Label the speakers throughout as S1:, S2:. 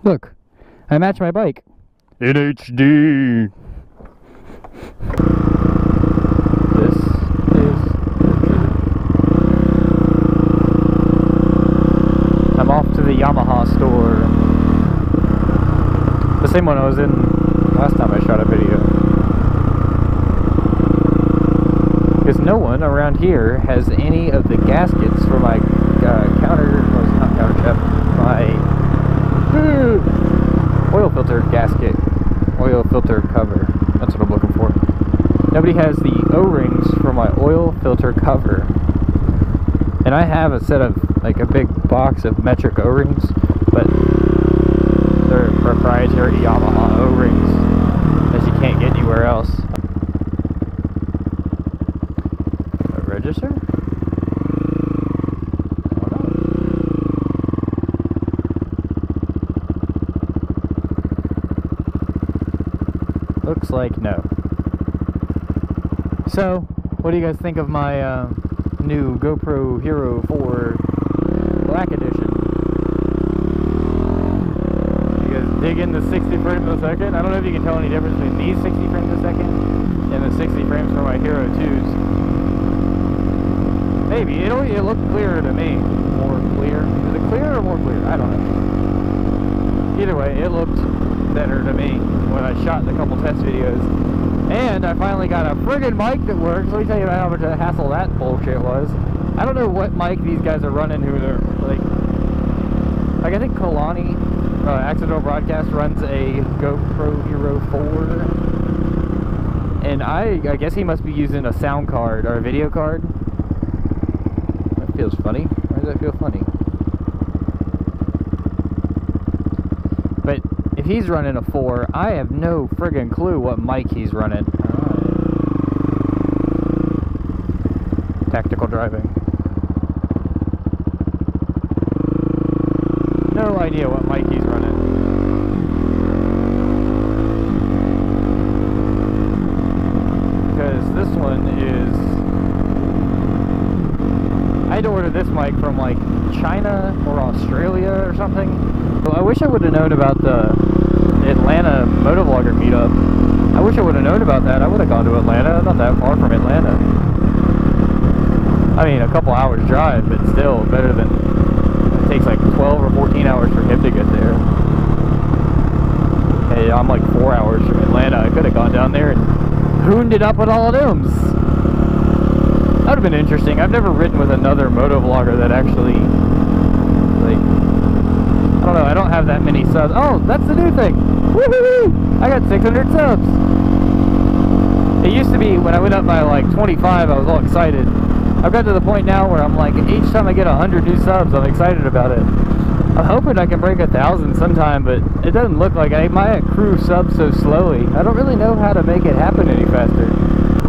S1: Look, I match my bike in HD. This is I'm off to the Yamaha store. The same one I was in last time I shot a video. Because no one around here has any of the gaskets for my oil filter gasket, oil filter cover. That's what I'm looking for. Nobody has the O-rings for my oil filter cover. And I have a set of, like, a big box of metric O-rings, but they're proprietary Yamaha O-rings that you can't get anywhere else. A register? Looks like no. So, what do you guys think of my new GoPro Hero 4 Black Edition? You guys dig in the 60 frames a second? I don't know if you can tell any difference between these 60 frames a second and the 60 frames for my Hero 2s. Maybe. It looked clearer to me. More clear. Is it clear or more clear? I don't know. Either way, it looked better to me when I shot a couple test videos. And I finally got a friggin' mic that works. Let me tell you about how much of a hassle that bullshit was. I don't know what mic these guys are running, who they're like I think Kalani Accidental Broadcast runs a GoPro Hero 4, and I guess he must be using a sound card or a video card. That feels funny. Why does that feel funny? But if he's running a 4, I have no friggin' clue what mic he's running. Tactical driving. No idea what mic he's running. Because this one is... I had to order this mic from like China or Australia or something. So I wish I would have known about the Atlanta Motovlogger meetup. I wish I would have known about that. I would have gone to Atlanta. Not that far from Atlanta. I mean, a couple hours drive, but still better than... It takes like 12 or 14 hours for him to get there. Hey, I'm like 4 hours from Atlanta. I could have gone down there and hooned it up with all of them. That would have been interesting. I've never ridden with another motovlogger that actually, like... I don't know, I don't have that many subs. Oh, that's the new thing! Woohoo! I got 600 subs! It used to be, when I went up by like 25, I was all excited. I've got to the point now where I'm like, each time I get 100 new subs, I'm excited about it. I'm hoping I can break 1,000 sometime, but it doesn't look like I might accrue subs so slowly. I don't really know how to make it happen any faster.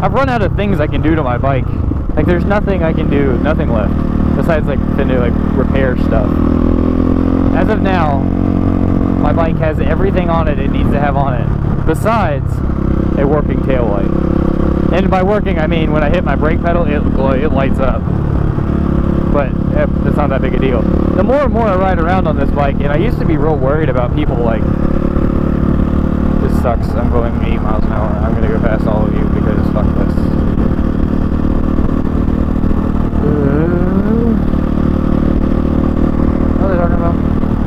S1: I've run out of things I can do to my bike. Like, there's nothing I can do, nothing left, besides like the new like repair stuff. As of now, my bike has everything on it needs to have on it, besides a working taillight. And by working, I mean when I hit my brake pedal, it lights up. But it's not that big a deal. The more and more I ride around on this bike, and I used to be real worried about people like, this sucks, I'm going 8 miles an hour, I'm going to go past all of you because fuck this. What are they talking about?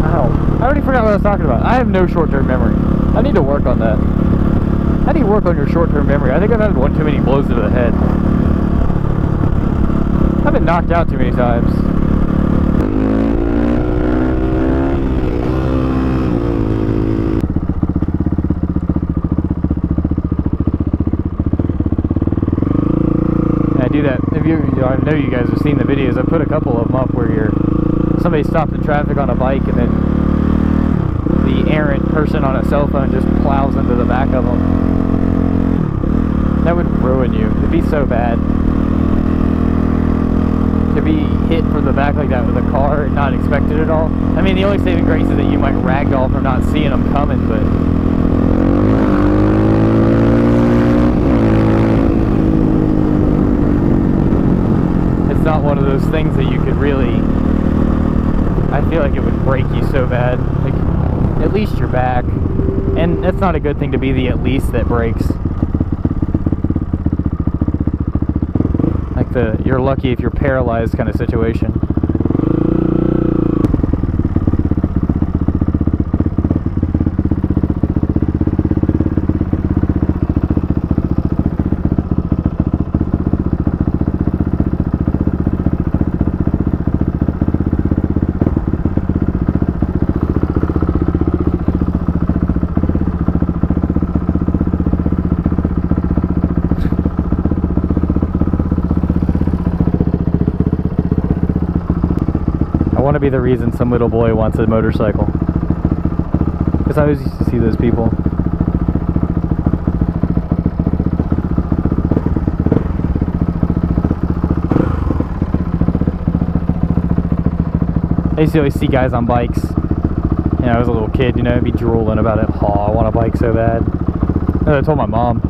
S1: Ow. I already forgot what I was talking about. I have no short-term memory. I need to work on that. How do you work on your short-term memory? I think I've had one too many blows to the head. I've been knocked out too many times. And I do that. If I know you guys have seen the videos. I put a couple of them up where somebody stopped in traffic on a bike and then the errant person on a cell phone just plows into the back of them. That would ruin you. It'd be so bad. To be hit from the back like that with a car and not expected at all. I mean, the only saving grace is that you might ragdoll from not seeing them coming, but... It's not one of those things that you could really... I feel like it would break you so bad. Like, at least you're back. And it's not a good thing to be the at least that breaks. Like the you're lucky if you're paralyzed kind of situation. I want to be the reason some little boy wants a motorcycle. Because I always used to see those people. I used to always see guys on bikes. You know, I was a little kid, you know, I'd be drooling about it. Oh, I want a bike so bad. And I told my mom,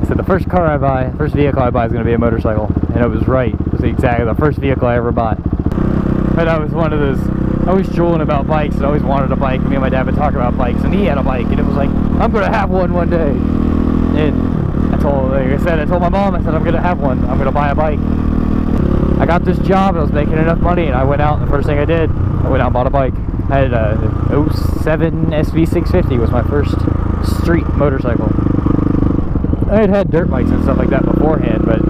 S1: I said, the first vehicle I buy is going to be a motorcycle. And it was right. It was exactly the first vehicle I ever bought. But I was one of those, always drooling about bikes and always wanted a bike. Me and my dad would talk about bikes, and he had a bike, and it was like, I'm going to have one day. And I told my mom, I said, I'm going to have one. I'm going to buy a bike. I got this job, and I was making enough money, and I went out, and the first thing I did, I went out and bought a bike. I had a 07 SV650 was my first street motorcycle. I had dirt bikes and stuff like that beforehand, but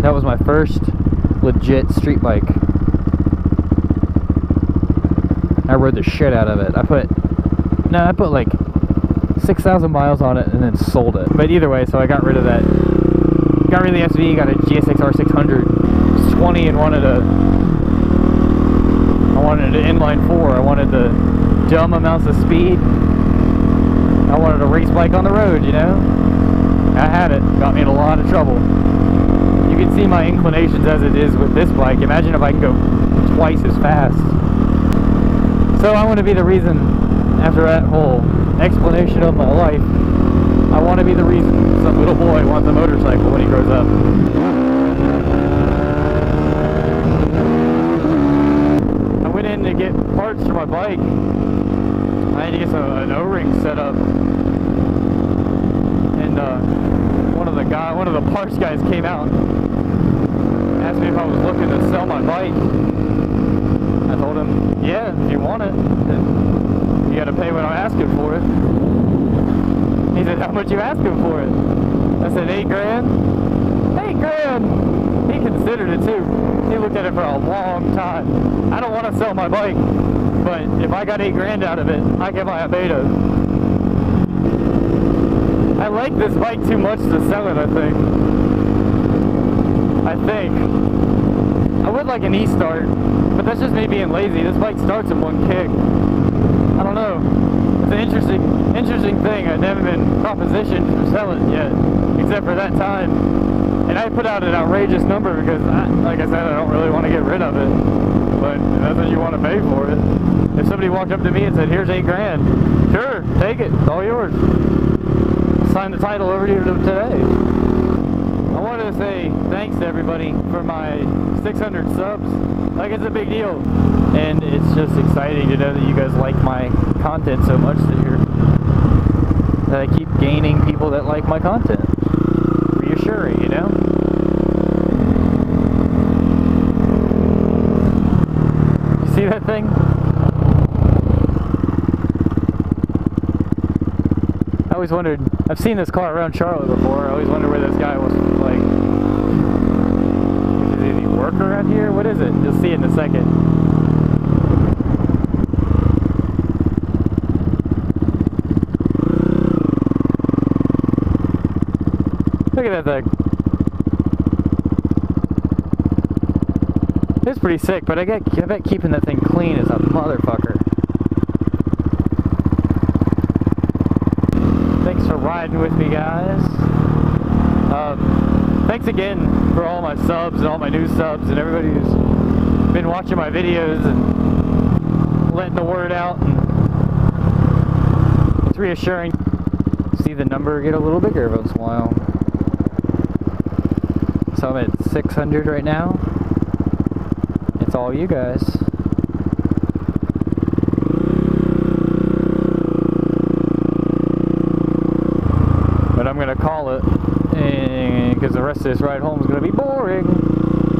S1: that was my first legit street bike. I rode the shit out of it. I put like 6,000 miles on it and then sold it. But either way, so I got rid of that. Got rid of the SV, got a GSX R600. Was 20 and wanted an inline 4. I wanted the dumb amounts of speed. I wanted a race bike on the road, you know? I had it. Got me in a lot of trouble. You can see my inclinations as it is with this bike. Imagine if I can go twice as fast. So I want to be the reason, after that whole explanation of my life, I want to be the reason some little boy wants a motorcycle when he grows up. I went in to get parts for my bike. I had to get an O-ring set up. And one of the parts guys came out and asked me if I was looking to sell my bike. I told him, yeah, if you want it, then you gotta pay what I'm asking for it. He said, how much you asking for it? I said, 8 grand. 8 grand! He considered it too. He looked at it for a long time. I don't want to sell my bike, but if I got 8 grand out of it, I can buy a Beta. I like this bike too much to sell it, I think. I would like an E-Start, but that's just me being lazy. This bike starts in one kick. I don't know. It's an interesting thing. I've never been propositioned to sell it yet, except for that time. And I put out an outrageous number because, like I said, I don't really want to get rid of it. But that's what you want to pay for it. If somebody walked up to me and said, here's 8 grand, sure, take it. It's all yours. I'll sign the title over to you today. I wanted to say thanks to everybody for my 600 subs. Like, it's a big deal, and it's just exciting to know that you guys like my content so much that I keep gaining people that like my content. Reassuring, you know? You see that thing? I always wondered, I've seen this car around Charlotte before. I always wondered where this guy was, like, is he work around here? What is it? You'll see it in a second. Look at that thing. It's pretty sick, but I bet keeping that thing clean is a motherfucker. Thanks for riding with me, guys. Thanks again for all my subs and all my new subs and everybody who's been watching my videos and letting the word out. And it's reassuring to see the number get a little bigger every once in a while. So I'm at 600 right now. It's all you guys. because the rest of this ride home is going to be boring.